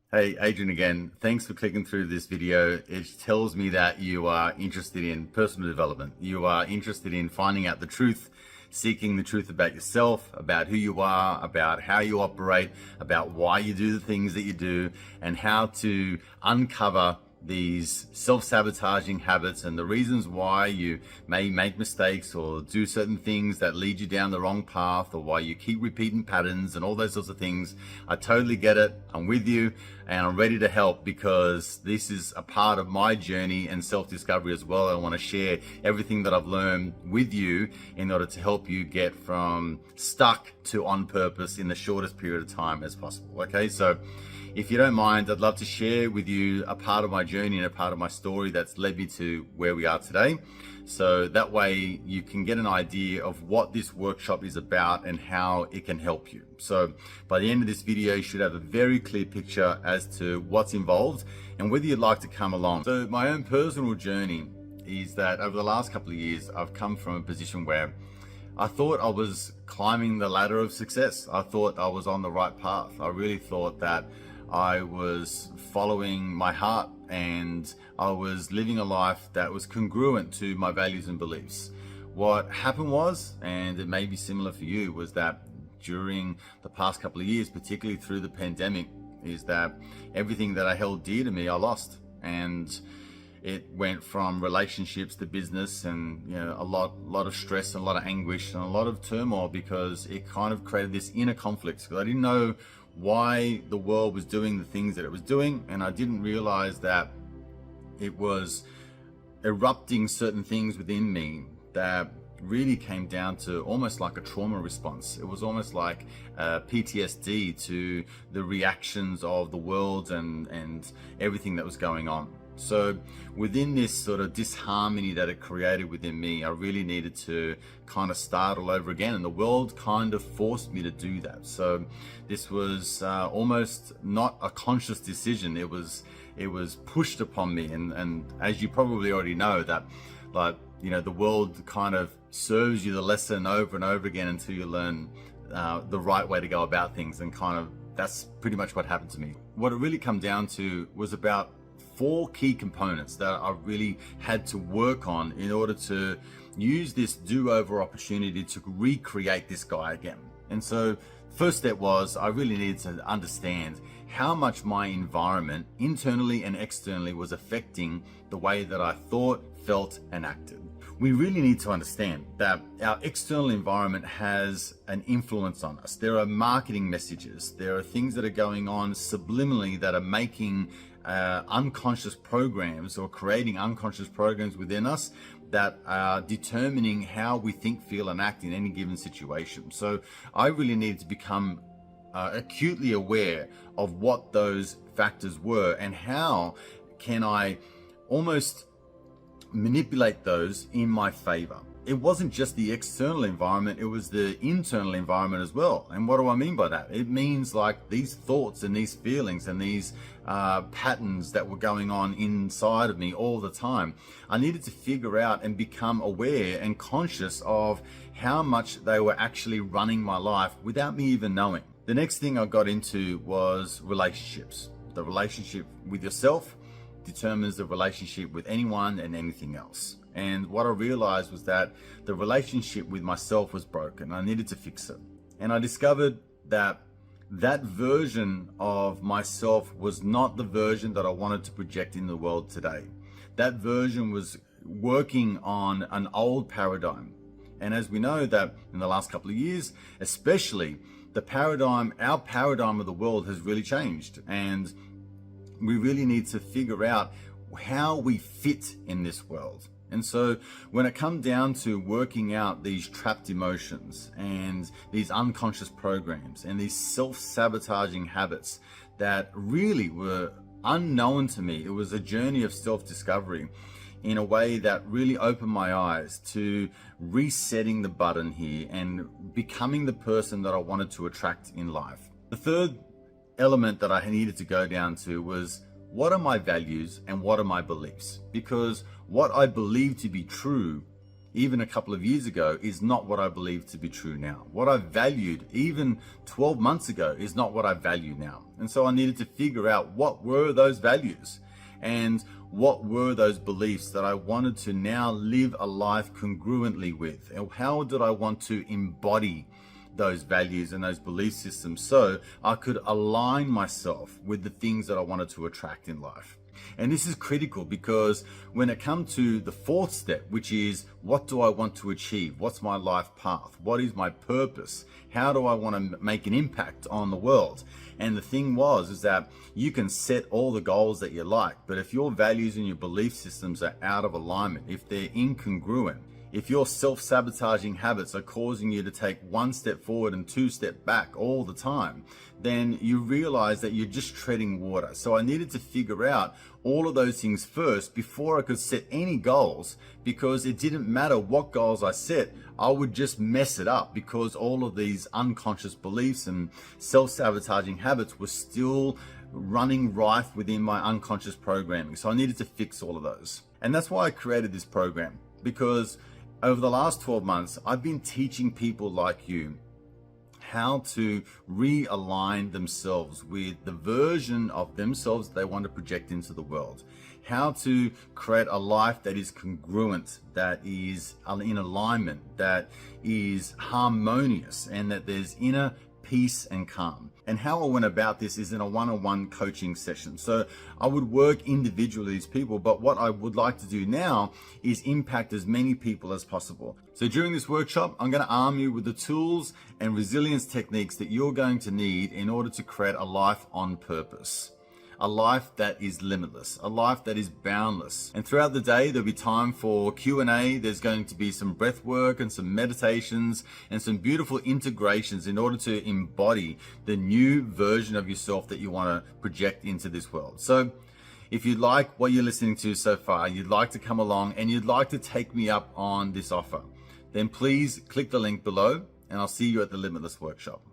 Hey, Adrian again. Thanks for clicking through this video. It tells me that you are interested in personal development. You are interested in finding out the truth, seeking the truth about yourself, about who you are, about how you operate, about why you do the things that you do, and how to uncover these self-sabotaging habits and the reasons why you may make mistakes or do certain things that lead you down the wrong path, or why you keep repeating patterns and all those sorts of things. I totally get it. I'm with you and I'm ready to help, because this is a part of my journey and self-discovery as well. I want to share everything that I've learned with you in order to help you get from stuck to on purpose in the shortest period of time as possible. Okay, so if you don't mind, I'd love to share with you a part of my journey and a part of my story that's led me to where we are today. So that way you can get an idea of what this workshop is about and how it can help you. So by the end of this video, you should have a very clear picture as to what's involved and whether you'd like to come along. So my own personal journey is that over the last couple of years, I've come from a position where I thought I was climbing the ladder of success. I thought I was on the right path. I really thought that I was following my heart and I was living a life that was congruent to my values and beliefs. What happened was, and it may be similar for you, was that during the past couple of years, particularly through the pandemic, is that everything that I held dear to me, I lost. And it went from relationships to business, and a lot of stress and a lot of anguish and a lot of turmoil, because it kind of created this inner conflict, because I didn't know why the world was doing the things that it was doing, and I didn't realize that it was erupting certain things within me that really came down to almost like a trauma response. It was almost like PTSD to the reactions of the world and everything that was going on. So within this sort of disharmony that it created within me, I really needed to kind of start all over again, and the world kind of forced me to do that. So this was almost not a conscious decision. It was pushed upon me, and as you probably already know, that the world kind of serves you the lesson over and over again until you learn the right way to go about things, and kind of that's pretty much what happened to me. What it really come down to was about 4 key components that I really had to work on in order to use this do-over opportunity to recreate this guy again. And so first step was, I really needed to understand how much my environment, internally and externally, was affecting the way that I thought, felt, and acted. We really need to understand that our external environment has an influence on us. There are marketing messages. There are things that are going on subliminally that are making unconscious programs, or creating unconscious programs within us that are determining how we think, feel, and act in any given situation. So I really needed to become acutely aware of what those factors were, and how can I almost manipulate those in my favor. It wasn't just the external environment, it was the internal environment as well. And what do I mean by that? It means like these thoughts and these feelings and these patterns that were going on inside of me all the time. I needed to figure out and become aware and conscious of how much they were actually running my life without me even knowing. The next thing I got into was relationships. The relationship with yourself determines the relationship with anyone and anything else. And what I realized was that the relationship with myself was broken. I needed to fix it. And I discovered that that version of myself was not the version that I wanted to project in the world today. That version was working on an old paradigm. And as we know, that in the last couple of years, especially, our paradigm of the world has really changed. And we really need to figure out how we fit in this world. And so when it comes down to working out these trapped emotions and these unconscious programs and these self-sabotaging habits that really were unknown to me, it was a journey of self-discovery in a way that really opened my eyes to resetting the button here and becoming the person that I wanted to attract in life. The third element that I needed to go down to was, what are my values and what are my beliefs? Because what I believe to be true even a couple of years ago is not what I believe to be true now. What I valued even 12 months ago is not what I value now. And so I needed to figure out what were those values and what were those beliefs that I wanted to now live a life congruently with, and how did I want to embody those values and those belief systems so I could align myself with the things that I wanted to attract in life. And this is critical because when it comes to the fourth step, which is what do I want to achieve? What's my life path? What is my purpose? How do I want to make an impact on the world? And the thing is that you can set all the goals that you like, but if your values and your belief systems are out of alignment, if they're incongruent, if your self-sabotaging habits are causing you to take one step forward and two steps back all the time, then you realize that you're just treading water. So I needed to figure out all of those things first before I could set any goals, because it didn't matter what goals I set, I would just mess it up because all of these unconscious beliefs and self-sabotaging habits were still running rife within my unconscious programming. So I needed to fix all of those. And that's why I created this program, because over the last 12 months, I've been teaching people like you how to realign themselves with the version of themselves they want to project into the world, how to create a life that is congruent, that is in alignment, that is harmonious, and that there's inner peace and calm. And how I went about this is in a one-on-one coaching session. So I would work individually with these people, but what I would like to do now is impact as many people as possible. So during this workshop, I'm going to arm you with the tools and resilience techniques that you're going to need in order to create a life on purpose. A life that is limitless, a life that is boundless. And throughout the day, there'll be time for Q&A. There's going to be some breath work and some meditations and some beautiful integrations in order to embody the new version of yourself that you want to project into this world. So if you like what you're listening to so far, you'd like to come along and you'd like to take me up on this offer, then please click the link below and I'll see you at the Limitless workshop.